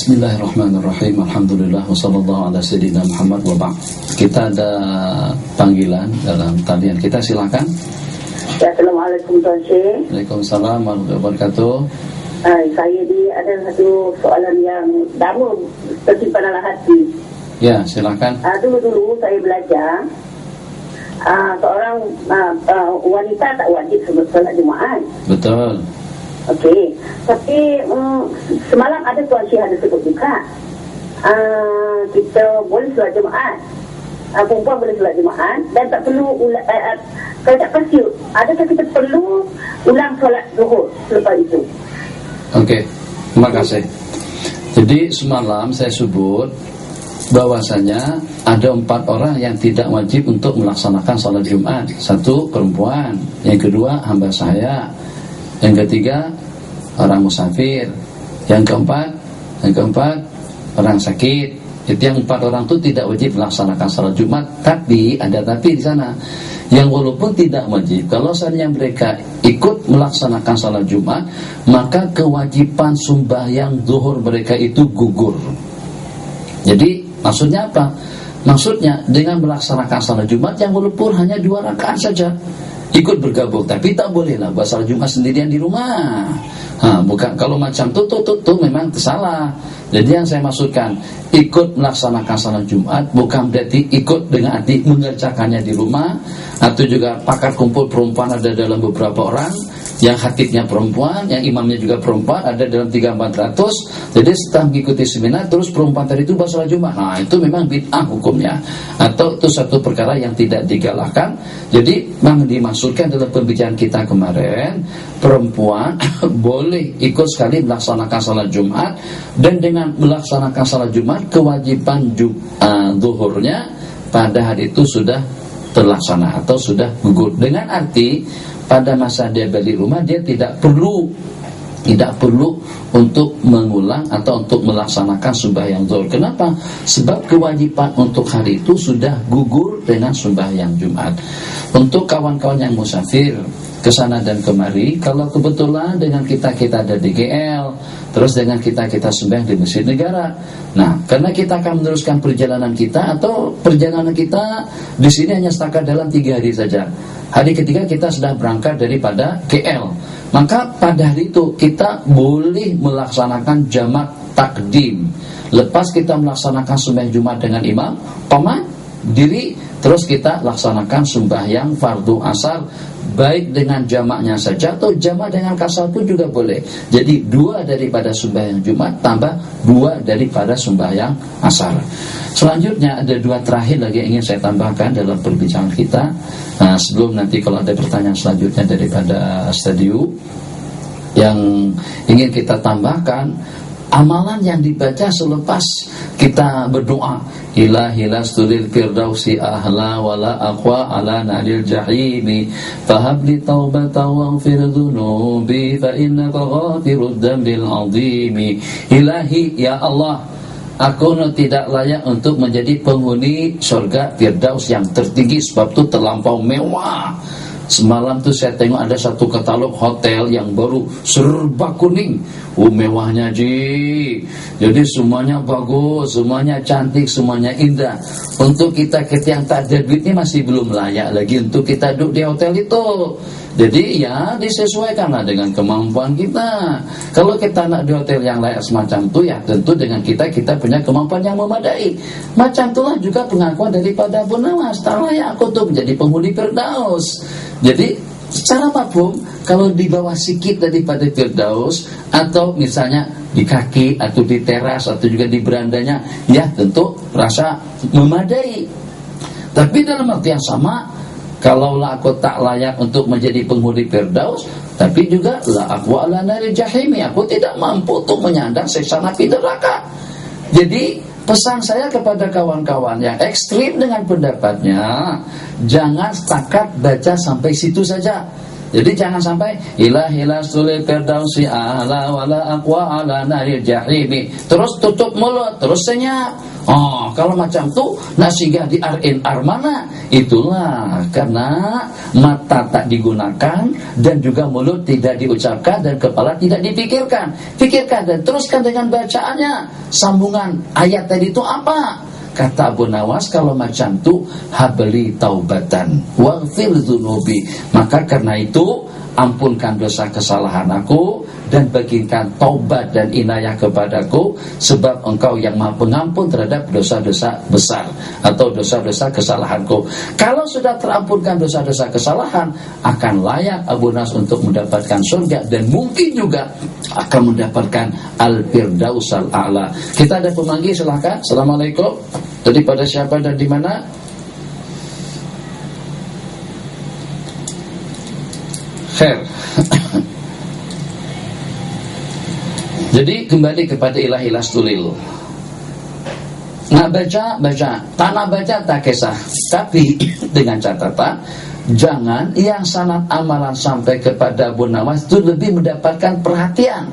Bismillahirrahmanirrahim. Alhamdulillah wassallallahu ala sayyidina Muhammad wa ba'd. Kita ada panggilan dalam talian kita, silakan. Ya, Assalamualaikum Tuan Syekh. Waalaikumsalam warahmatullahi wabarakatuh. Saya ada satu soalan yang lama tersimpan dalam hati. Ya, silakan. Dulu saya belajar seorang wanita tak wajib solat Jumaat. Betul. Okey, tapi semalam ada Tuan Syekh ada sebut juga kita boleh solat Jumaat, perempuan boleh solat Jumaat dan tak perlu kalau tak pasti, adakah kita perlu ulang solat zuhur selepas itu? Okey, terima kasih. Jadi semalam saya sebut bahwasanya ada 4 orang yang tidak wajib untuk melaksanakan salat Jumat. 1, perempuan. Yang kedua, hamba saya. Yang ketiga, orang musafir. Yang keempat, orang sakit. Itu yang 4 orang itu tidak wajib melaksanakan salat Jumat. Tapi ada tapi di sana, yang walaupun tidak wajib, kalau seandainya mereka ikut melaksanakan salat Jumat, maka kewajiban sembahyang zuhur mereka itu gugur. Jadi maksudnya apa? Maksudnya dengan melaksanakan salat Jumat yang walaupun hanya 2 rakaat saja, ikut bergabung, tapi tak bolehlah buat salat Jumat sendirian di rumah. Bukan, kalau macam tu memang salah. Jadi yang saya maksudkan, ikut melaksanakan salat Jumat bukan berarti ikut dengan arti mengerjakannya di rumah, atau juga pakat kumpul perempuan ada dalam beberapa orang, yang khatibnya perempuan, yang imamnya juga perempuan, ada dalam 300-400. Jadi setelah mengikuti seminar terus perempuan tadi itu salat Jumat. Itu memang bid'ah hukumnya, atau itu satu perkara yang tidak digalakkan. Jadi memang dimaksudkan dalam pembicaraan kita kemarin, perempuan boleh ikut sekali melaksanakan salat Jumat, dan dengan melaksanakan salat Jumat kewajiban zuhurnya pada hari itu sudah terlaksana atau sudah gugur. Dengan arti pada masa dia balik rumah, dia tidak perlu untuk mengulang atau untuk melaksanakan sembahyang zuhur. Kenapa? Sebab kewajiban untuk hari itu sudah gugur dengan sembahyang Jumat. Untuk kawan-kawan yang musafir kesana dan kemari, kalau kebetulan dengan kita ada di GL, terus dengan kita sembahyang di Masjid Negara. Nah, karena kita akan meneruskan perjalanan kita, atau perjalanan kita di sini hanya setakat dalam 3 hari saja. Hari ketiga kita sudah berangkat daripada GL. Maka pada hari itu kita boleh melaksanakan jamak takdim. Lepas kita melaksanakan sembahyang Jumat dengan imam, qomat diri, terus kita laksanakan sembahyang fardu asar, baik dengan jamaknya saja atau jamak dengan kasar pun juga boleh. Jadi 2 daripada sembahyang Jumat tambah 2 daripada sembahyang asar. Selanjutnya ada 2 terakhir lagi yang ingin saya tambahkan dalam perbincangan kita. Sebelum nanti kalau ada pertanyaan selanjutnya daripada studio yang ingin kita tambahkan, amalan yang dibaca selepas kita berdoa, Ilahi lastulil firdausi ahla wala aqwa ala naril jahimi fahabli taubata waghfir dhunubi fa innaka ghafirud dambil azimi. Ilahi, ya Allah, aku tidak layak untuk menjadi penghuni surga Firdaus yang tertinggi, sebab itu terlampau mewah. Semalam tuh saya tengok ada satu katalog hotel yang baru serba kuning. Mewahnya ji. Jadi semuanya bagus, semuanya cantik, semuanya indah. Untuk kita yang tak ada duit ini masih belum layak lagi untuk kita duduk di hotel itu. Jadi ya disesuaikanlah dengan kemampuan kita. Kalau kita nak di hotel yang layak semacam itu, ya tentu dengan kita punya kemampuan yang memadai. Macam itulah juga pengakuan daripada Abu Nawas, tak layak aku tuh menjadi penghuni Firdaus. Jadi secara mafhum, kalau di bawah sikit daripada Firdaus, atau misalnya di kaki atau di teras atau juga di berandanya, ya tentu rasa memadai. Tapi dalam arti yang sama, kalaulah aku tak layak untuk menjadi penghuni Firdaus, tapi juga la aqwa ala nari jahimi, aku tidak mampu untuk menyandang siksa api neraka. Jadi pesan saya kepada kawan-kawan yang ekstrim dengan pendapatnya, jangan setakat baca sampai situ saja. Jadi jangan sampai Ilahi lastulil firdausi ahla wala aqwa ala nari jahimi, terus tutup mulut, terus senyap. Oh, kalau macam tu nak singgah di RNR mana? Itulah karena mata tak digunakan dan juga mulut tidak diucapkan dan kepala tidak dipikirkan. Pikirkan dan teruskan dengan bacaannya. Sambungan ayat tadi itu apa? Kata Abu Nawas, kalau macam tu habli taubatan waghfir dzunubi. Maka karena itu ampunkan dosa kesalahan aku dan bagikan taubat dan inayah kepadaku, sebab engkau yang maha pengampun terhadap dosa-dosa besar atau dosa-dosa kesalahanku. Kalau sudah terampunkan dosa-dosa kesalahan, akan layak Abu Nas untuk mendapatkan surga dan mungkin juga akan mendapatkan al-firdausal a'la. Kita ada pemanggil, silakan. Assalamualaikum. Daripada siapa dan di mana? Khair. Jadi kembali kepada ilahi lastulil. Nak baca, tak nak baca tak kisah. Tapi dengan catatan, jangan yang sanad amalan sampai kepada Abu Nawas itu lebih mendapatkan perhatian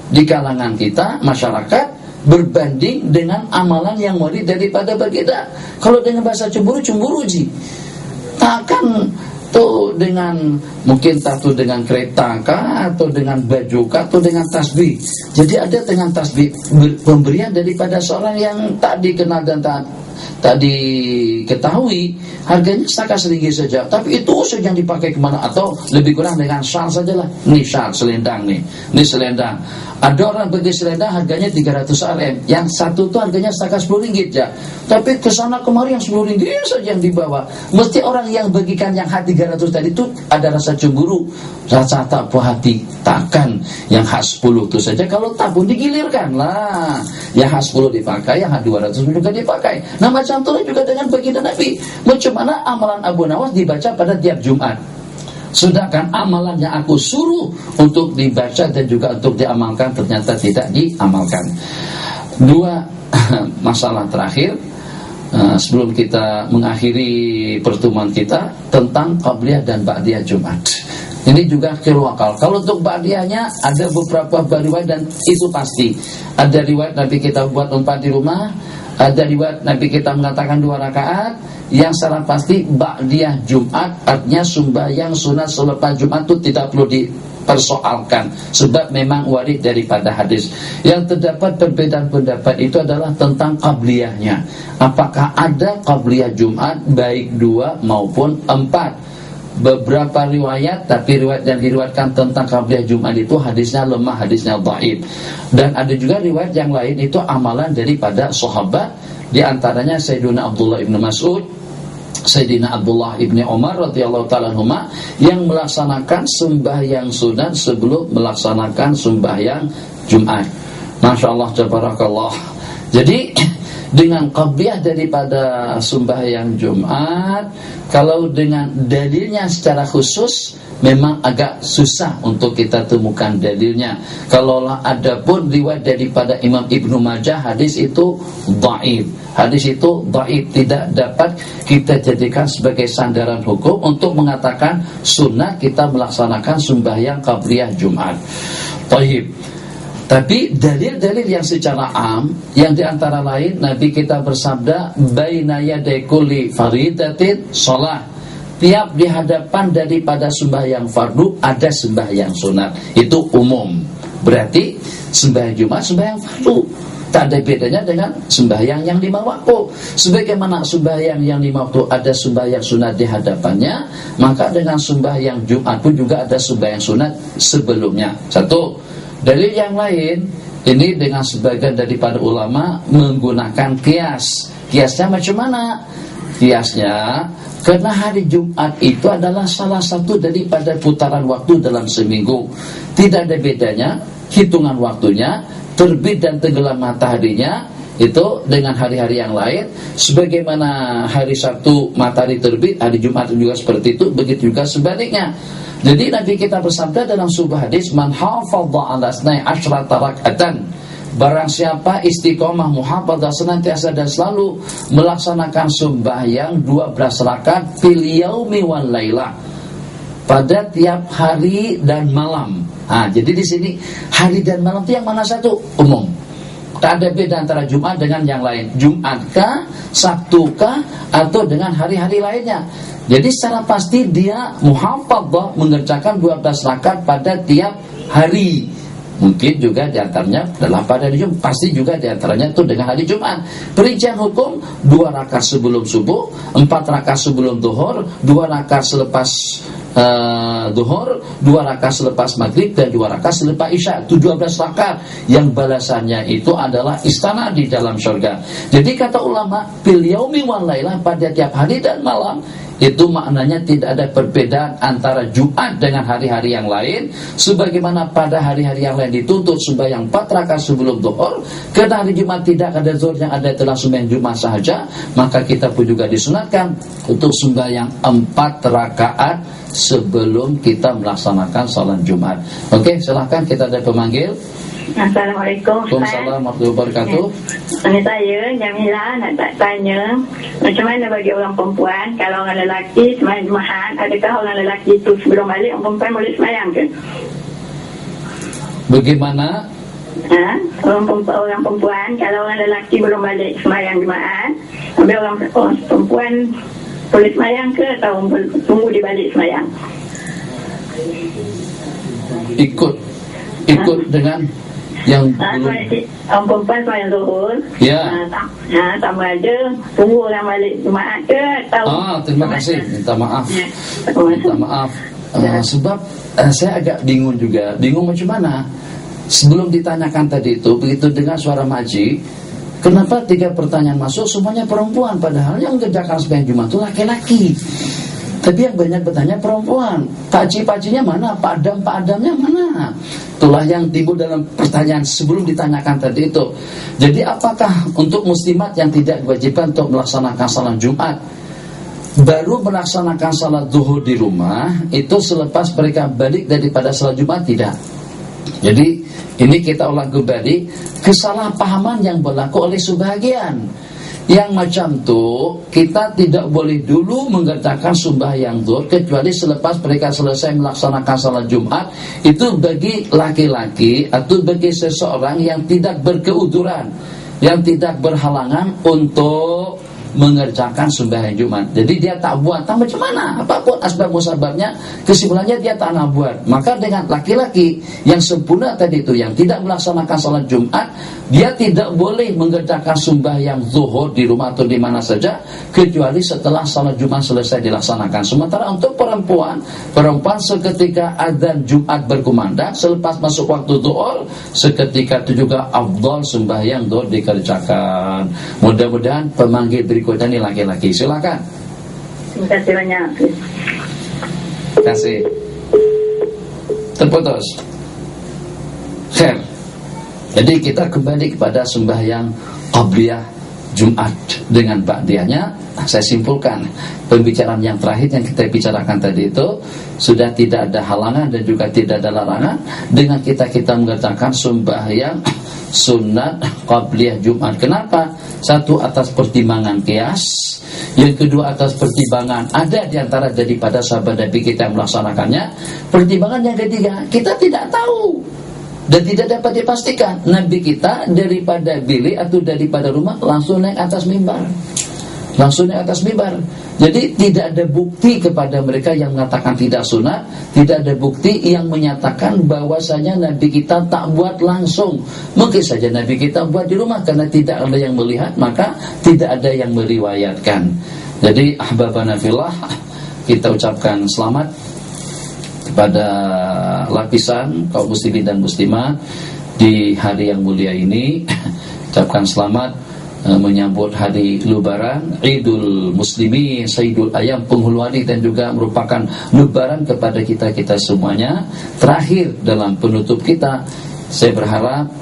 di kalangan kita, masyarakat, berbanding dengan amalan yang murid daripada baginda. Kalau dengan bahasa cemburu ji. Takkan tu dengan mungkin tahu dengan kereta kah, atau dengan baju kah, atau dengan tasbih. Jadi ada dengan tasbih pemberian daripada seorang yang tak dikenal dan tak diketahui, harganya setakat RM1 saja, tapi itu saja yang dipakai kemana, atau lebih kurang dengan syal sajalah. Ni syal, selendang ni selendang. Ada orang bagi selendang harganya 300 Rm, yang satu tu harganya setakat RM10 saja, tapi kesana kemari yang RM10 saja yang dibawa. Mesti orang yang bagikan yang hak 300 tadi tu ada rasa cemburu, rasa tak puas hati. Takkan yang hak 10 tu saja, kalau tak pun digilirkan lah. Yang hak 10 dipakai, yang hak 200 juga dipakai. Nah macam tu juga dengan baginda Nabi. Macam mana amalan Abu Nawas dibaca pada tiap Jumat, sedangkan amalan yang aku suruh untuk dibaca dan juga untuk diamalkan ternyata tidak diamalkan. Dua masalah terakhir sebelum kita mengakhiri pertemuan kita tentang qabliyah dan ba'diyah Jumat. Ini juga khilwakal. Kalau untuk ba'diyahnya ada beberapa riwayat dan itu pasti. Ada riwayat Nabi kita buat umpan di rumah, ada riwayat Nabi kita mengatakan 2 rakaat. Yang secara pasti ba'diyah Jumat artinya sembahyang sunat selepas Jumat itu tidak perlu dipersoalkan, sebab memang warid daripada hadis. Yang terdapat perbedaan pendapat itu adalah tentang qabliyahnya. Apakah ada qabliyah Jumat baik 2 maupun 4? Beberapa riwayat, tapi riwayat yang diriwayatkan tentang qabliyah Jumat itu hadisnya lemah, hadisnya dhaif. Dan ada juga riwayat yang lain itu amalan daripada sahabat, di antaranya Sayyidina Abdullah ibn Mas'ud, Sayyidina Abdullah ibn Umar radhiyallahu ta'ala anhuma, yang melaksanakan sembahyang sunat sebelum melaksanakan sembahyang Jumat. Masya Allah, tabarakallah. Jadi dengan qabliyah daripada sembahyang Jumat, kalau dengan dalilnya secara khusus memang agak susah untuk kita temukan dalilnya. Kalaulah ada pun riwayat daripada Imam Ibnu Majah, hadis itu dhaif. Hadis itu dhaif, tidak dapat kita jadikan sebagai sandaran hukum untuk mengatakan sunnah kita melaksanakan sembahyang qabliyah Jumat. Taib. Tapi dalil-dalil yang secara am, yang diantara lain Nabi kita bersabda, baina yaday kulli faridatin shalah. Tiap di hadapan daripada sembahyang fardu ada sembahyang sunat. Itu umum. Berarti sembahyang Jumat sembahyang fardu. Tak ada bedanya dengan sembahyang yang 5 waktu. Sebagaimana sembahyang yang 5 waktu ada sembahyang sunat di hadapannya, maka dengan sembahyang Jumat pun juga ada sembahyang sunat sebelumnya. Satu. Dalil yang lain, ini dengan sebagian daripada ulama menggunakan kias. Kiasnya macam mana? Kiasnya, karena hari Jumat itu adalah salah satu daripada putaran waktu dalam seminggu. Tidak ada bedanya hitungan waktunya, terbit dan tenggelam mataharinya itu dengan hari-hari yang lain. Sebagaimana hari Sabtu matahari terbit, hari Jumat juga seperti itu, begitu juga sebaliknya. Jadi Nabi kita bersabda dalam sebuah hadis, man hafadha ala 12 raka'atan, barang siapa istiqomah muhafadzah senantiasa dan selalu melaksanakan sembahyang 12 rakaat fil yaumi wal lailah, pada tiap hari dan malam. Jadi di sini hari dan malam itu yang mana satu? Umum. Tak ada beda antara Jumat dengan yang lain. Jumatkah, Sabtukah, atau dengan hari-hari lainnya. Jadi secara pasti dia muhafadzah mengerjakan 12 rakaat pada tiap hari. Mungkin juga diantaranya adalah pada hari Jumat. Pasti juga diantaranya itu dengan hari Jumat. Perincian hukum 2 rakaat sebelum subuh, 4 rakaat sebelum duhur, 2 rakaat selepas duhur, 2 rakaat selepas maghrib, dan 2 rakaat selepas isya. Itu 12 rakaat yang balasannya itu adalah istana di dalam surga. Jadi kata ulama, fil yaumi wal lailah, pada tiap hari dan malam, itu maknanya tidak ada perbedaan antara Jumat dengan hari-hari yang lain. Sebagaimana pada hari-hari yang lain dituntut sembahyang 4 rakaat sebelum duhur, karena hari Jumat tidak ada zuhur, yang ada adalah sembahyang Jumat sahaja, maka kita pun juga disunatkan untuk sembahyang 4 rakaat sebelum kita melaksanakan salat Jumat. Oke, silahkan, kita ada pemanggil. Assalamualaikum. Waalaikumsalam warahmatullahi wabarakatuh. Ini saya Jamila nak tanya, macam mana bagi orang perempuan kalau orang lelaki sembahyang Jumaat, adakah orang lelaki itu sebelum balik orang perempuan boleh sembahyang ke? Bagaimana? Orang perempuan kalau orang lelaki belum balik sembahyang Jumaat, habis orang perempuan boleh sembahyang ke atau tunggu dia balik sembahyang? Ikut dengan yang belum. Orang perempuan sembahyang zuhur, Ya. sama ada tunggu orang balik Jumaat ke atau? Terima kasih. Minta maaf. Sebab saya agak bingung juga. Bingung macam mana? Sebelum ditanyakan tadi itu, begitu dengar suara Maji, kenapa 3 pertanyaan masuk semuanya perempuan, padahal yang mengerjakan sembahyang Jumat itu laki-laki. Tapi yang banyak bertanya perempuan. Pakcik-pakciknya mana? Pak Adamnya mana? Itulah yang timbul dalam pertanyaan sebelum ditanyakan tadi itu. Jadi apakah untuk muslimat yang tidak diwajibkan untuk melaksanakan salat Jumat, baru melaksanakan salat zuhur di rumah, itu selepas mereka balik daripada salat Jumat? Tidak. Jadi ini kita ulang kembali kesalahpahaman yang berlaku oleh sebahagian. Yang macam tu kita tidak boleh dulu mengerjakan sembahyang zuhur kecuali selepas mereka selesai melaksanakan salat Jumat. Itu bagi laki-laki atau bagi seseorang yang tidak berkeuduran, yang tidak berhalangan untuk mengerjakan sembahyang Jumat. Jadi dia tak buat, tak macam mana, apapun asbab musababnya, kesimpulannya dia tak nak buat. Maka dengan laki-laki yang sempurna tadi itu, yang tidak melaksanakan salat Jumat, dia tidak boleh mengerjakan sembahyang zuhur di rumah atau di mana saja kecuali setelah salat Jumat selesai dilaksanakan. Sementara untuk perempuan seketika adzan Jumat berkumandang, selepas masuk waktu zuhur, seketika itu juga afdal sembahyang zuhur dikerjakan. Mudah-mudahan pemanggil berikutnya ini laki-laki. Silakan. Terima kasih banyak. Terima kasih. Terputus. Khair. Jadi kita kembali kepada sembahyang qabliyah Jumat dengan ba'diyahnya. Saya simpulkan pembicaraan yang terakhir yang kita bicarakan tadi itu sudah tidak ada halangan dan juga tidak ada larangan dengan kita mengerjakan sembahyang sunat qabliyah Jumat. Kenapa? Satu, atas pertimbangan qiyas. Yang kedua, atas pertimbangan ada di antara daripada sahabat Nabi kita yang melaksanakannya. Pertimbangan yang ketiga, kita tidak tahu dan tidak dapat dipastikan. Nabi kita daripada bilik atau daripada rumah langsung naik atas mimbar. Jadi tidak ada bukti kepada mereka yang mengatakan tidak sunat. Tidak ada bukti yang menyatakan bahwasanya Nabi kita tak buat langsung. Mungkin saja Nabi kita buat di rumah karena tidak ada yang melihat, maka tidak ada yang meriwayatkan. Jadi ahbabana fillah, kita ucapkan selamat kepada lapisan kaum muslimin dan muslimat di hari yang mulia ini. Ucapkan selamat menyambut hari Lebaran, Idul Muslimin, Sayyidul Ayam, penghulu hari, dan juga merupakan Lebaran kepada kita semuanya. Terakhir dalam penutup kita,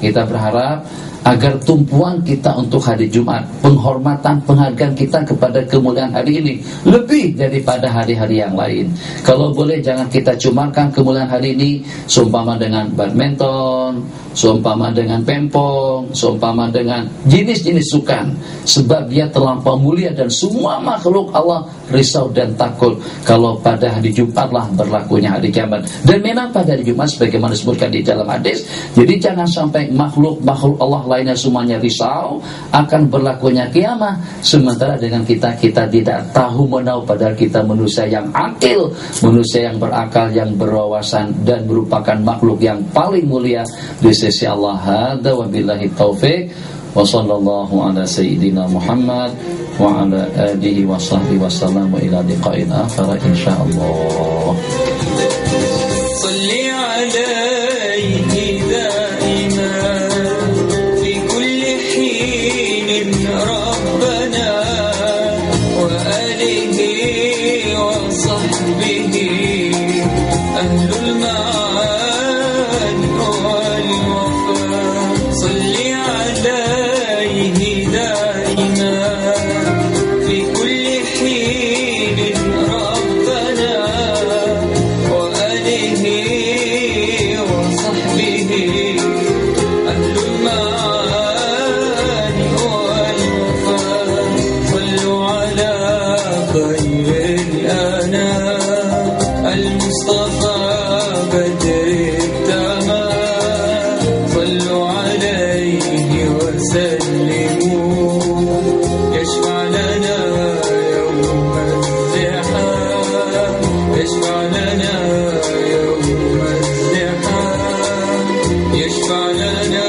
kita berharap agar tumpuan kita untuk hari Jumat, penghormatan, penghargaan kita kepada kemuliaan hari ini lebih daripada hari-hari yang lain. Kalau boleh jangan kita cumakan kemuliaan hari ini seumpama dengan badminton, seumpama dengan pempong, seumpama dengan jenis-jenis sukan, sebab dia terlampau mulia dan semua makhluk Allah risau dan takut kalau pada hari Jumatlah berlakunya hari kiamat. Dan memang pada hari Jumat sebagaimana disebutkan di dalam hadis, jadi jangan sampai makhluk Allah lainnya semuanya risau akan berlakunya kiamat, sementara dengan kita tidak tahu menahu, padahal kita manusia yang akil, manusia yang berakal, yang berwawasan, dan merupakan makhluk yang paling mulia di sisi Allah. Hadza wabillahi taufik. Wa sallallahu ala sayyidina Muhammad wa ala alihi wa sahbihi wa sallam wa ila liqa'in akhir insyaallah. Salli alaihi daiman fi kulli hinin rabbana wa alihi wa sahbihi ahlul ma'ani wal wafa. Salli المصطفى بدر التمام صلوا عليه وسلموا يشفع لنا يوم الزحام يشفع لنا يوم الزحام يشفع لنا